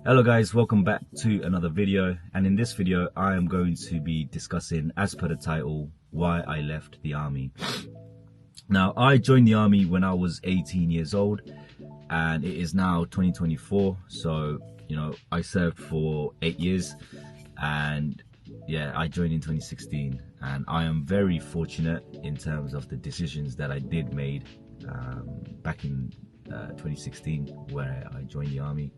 Hello guys, welcome back to another video, and in this video I am going to be discussing, as per the title, why I left the army. Now, I joined the army when I was 18 years old and it is now 2024, so I served for 8 years, and yeah, I joined in 2016, and I am very fortunate in terms of the decisions that I did made back in 2016 where I joined the army,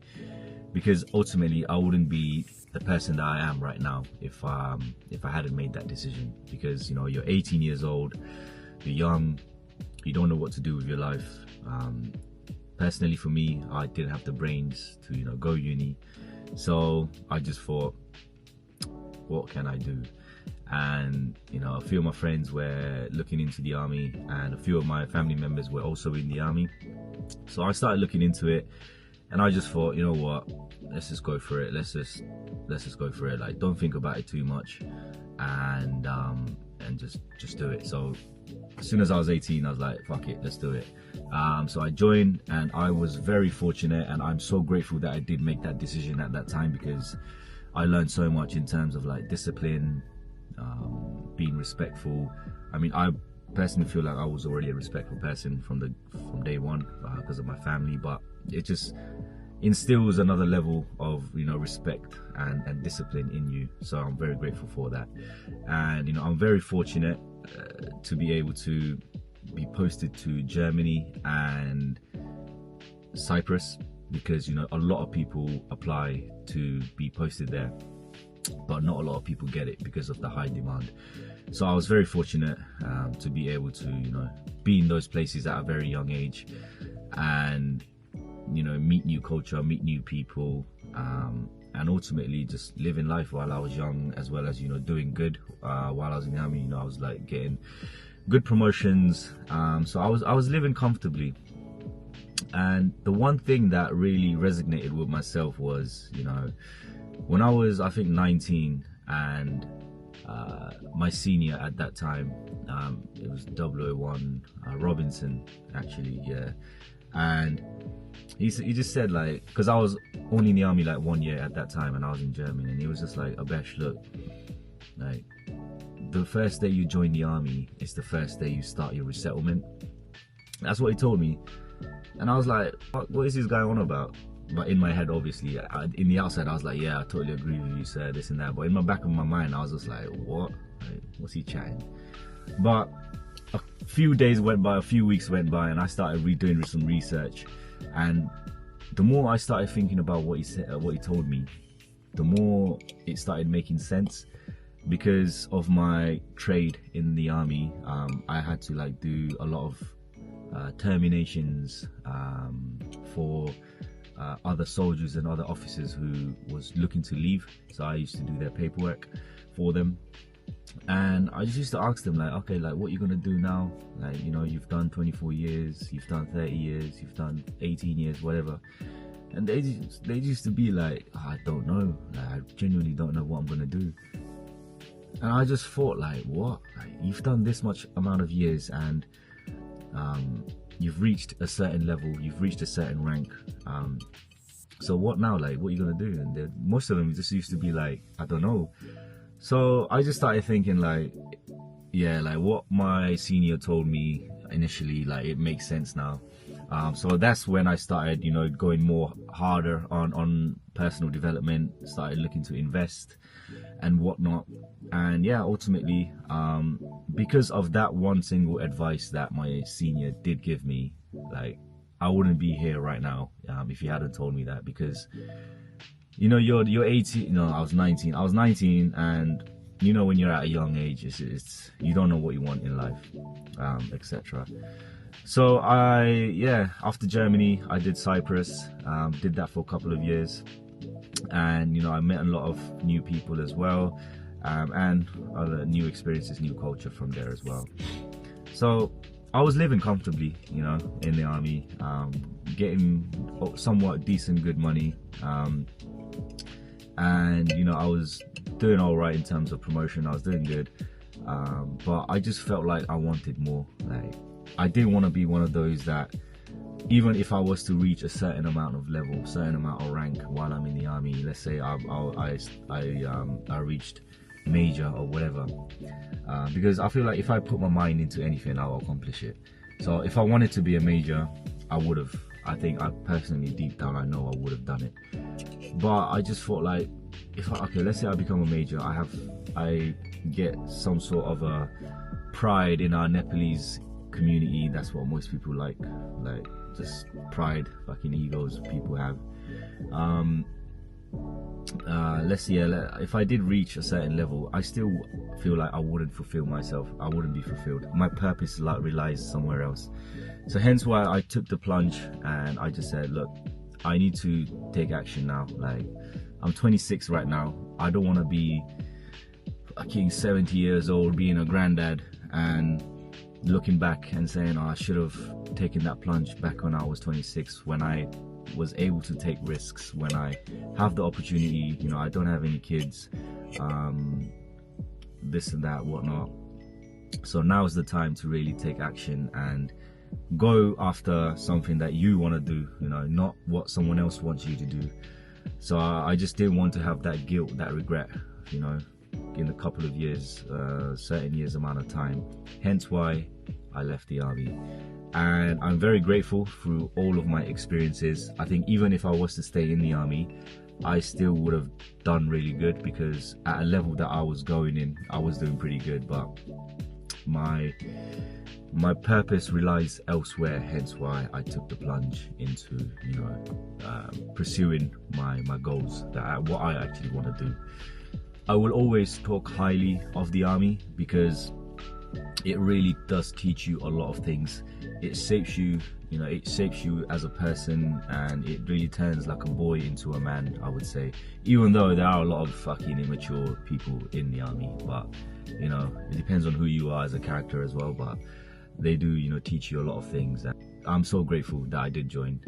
because ultimately I wouldn't be the person that I am right now if I hadn't made that decision. Because you're 18 years old, you're young, you don't know what to do with your life. Personally, for me, I didn't have the brains to go uni, so I just thought, what can I do? And a few of my friends were looking into the army, and a few of my family members were also in the army, so I started looking into it. And I just thought, you know what, let's just go for it. Let's just go for it. Like, don't think about it too much, and just do it. So as soon as I was 18, I was like, fuck it, let's do it. So I joined, and I was very fortunate, and I'm so grateful that I did make that decision at that time, because I learned so much in terms of like discipline, being respectful. I mean, I personally feel like I was already a respectful person from day one because of my family, but it just instills another level of respect and discipline in you. So I'm very grateful for that, and I'm very fortunate to be able to be posted to Germany and Cyprus, because a lot of people apply to be posted there, but not a lot of people get it because of the high demand. So I was very fortunate to be able to be in those places at a very young age, and meet new culture, meet new people, and ultimately just living life while I was young, as well as doing good while I was in the army. I was like getting good promotions, so I was living comfortably. And the one thing that really resonated with myself was when I was, I think, 19, and my senior at that time, it was 001 Robinson, actually, yeah. And he just said, like, because I was only in the army like 1 year at that time, and I was in Germany, and he was just like, Abesh, look, like, the first day you join the army is the first day you start your resettlement. That's what he told me. And I was like, what is this guy on about? But in my head, obviously, in the outside, I was like, yeah, I totally agree with you, sir, this and that. But in my back of my mind, I was just like, what? Like, what's he chatting? But a few days went by, a few weeks went by, and I started redoing some research. And the more I started thinking about what he said, what he told me, the more it started making sense. Because of my trade in the army, I had to like do a lot of terminations for other soldiers and other officers who was looking to leave. So I used to do their paperwork for them, and I just used to ask them, like, okay, like, what are you gonna do now? Like, you've done 24 years, you've done 30 years, you've done 18 years, whatever. And they used to be like, I don't know, like, I genuinely don't know what I'm gonna do. And I just thought, like, what? Like, you've done this much amount of years, and you've reached a certain level, you've reached a certain rank, so what now? Like, what are you gonna do? And most of them just used to be like, I don't know. So I just started thinking, like, yeah, like what my senior told me initially, like, it makes sense now. So that's when I started going more harder on personal development, started looking to invest and whatnot. And yeah, ultimately, because of that one single advice that my senior did give me, like, I wouldn't be here right now if he hadn't told me that. Because you're 18, I was 19, and when you're at a young age, it's you don't know what you want in life, etc. So after Germany, I did Cyprus, did that for a couple of years, and I met a lot of new people as well, and other new experiences, new culture from there as well. So I was living comfortably, in the army, getting somewhat decent, good money, and I was doing all right in terms of promotion. I was doing good, but I just felt like I wanted more. Like, I didn't want to be one of those that even if I was to reach a certain amount of level, certain amount of rank while I'm in the army, let's say I reached major or whatever, because I feel like if I put my mind into anything, I'll accomplish it. So if I wanted to be a major, I would have. I think I personally, deep down, I know I would have done it. But I just thought, like, okay, let's say I become a major, I get some sort of a pride in our Nepalese community. That's what most people like just pride, fucking egos people have. Let's see, if I did reach a certain level, I still feel like I wouldn't fulfill myself. I wouldn't be fulfilled. My purpose relies somewhere else. So hence why I took the plunge, and I just said, look, I need to take action now. Like, I'm 26 right now. I don't want to be fucking 70 years old, being a granddad, and looking back and saying, oh, I should have taken that plunge back when I was 26, when I was able to take risks, when I have the opportunity. You know, I don't have any kids, this and that, whatnot. So now is the time to really take action and go after something that you want to do, you know, not what someone else wants you to do. So I just didn't want to have that guilt, that regret, you know, in a couple of years, certain years amount of time. Hence why I left the army. And I'm very grateful through all of my experiences. I think even if I was to stay in the army, I still would have done really good, because at a level that I was going in, I was doing pretty good, but my purpose relies elsewhere. Hence why I took the plunge into, you know, pursuing my goals, what I actually want to do. I will always talk highly of the army, because it really does teach you a lot of things. It shapes you, you know, it shapes you as a person, and it really turns like a boy into a man, I would say. Even though there are a lot of fucking immature people in the army, but, you know, it depends on who you are as a character as well. But they do, you know, teach you a lot of things. And I'm so grateful that I did join,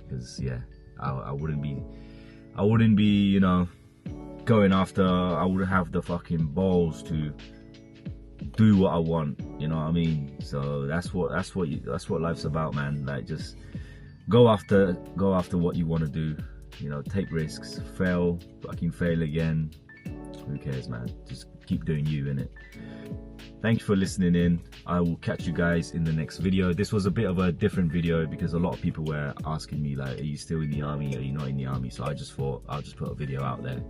because yeah, I wouldn't be, you know, going after, I wouldn't have the fucking balls to do what I want, you know what I mean? So that's what life's about, man. Like, just go after what you want to do, you know, take risks, fail again, who cares, man? Just keep doing you, innit? Thanks for listening in. I will catch you guys in the next video. This was a bit of a different video because a lot of people were asking me, like, are you still in the army, are you not in the army? So I just thought I'll just put a video out there.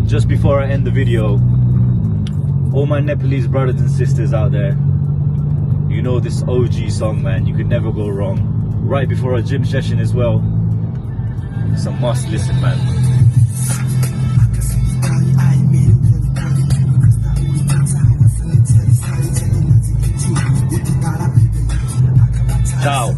Just before I end the video, all my Nepalese brothers and sisters out there, you know this OG song, man. You could never go wrong. Right before a gym session as well. It's a must listen, man. Ciao.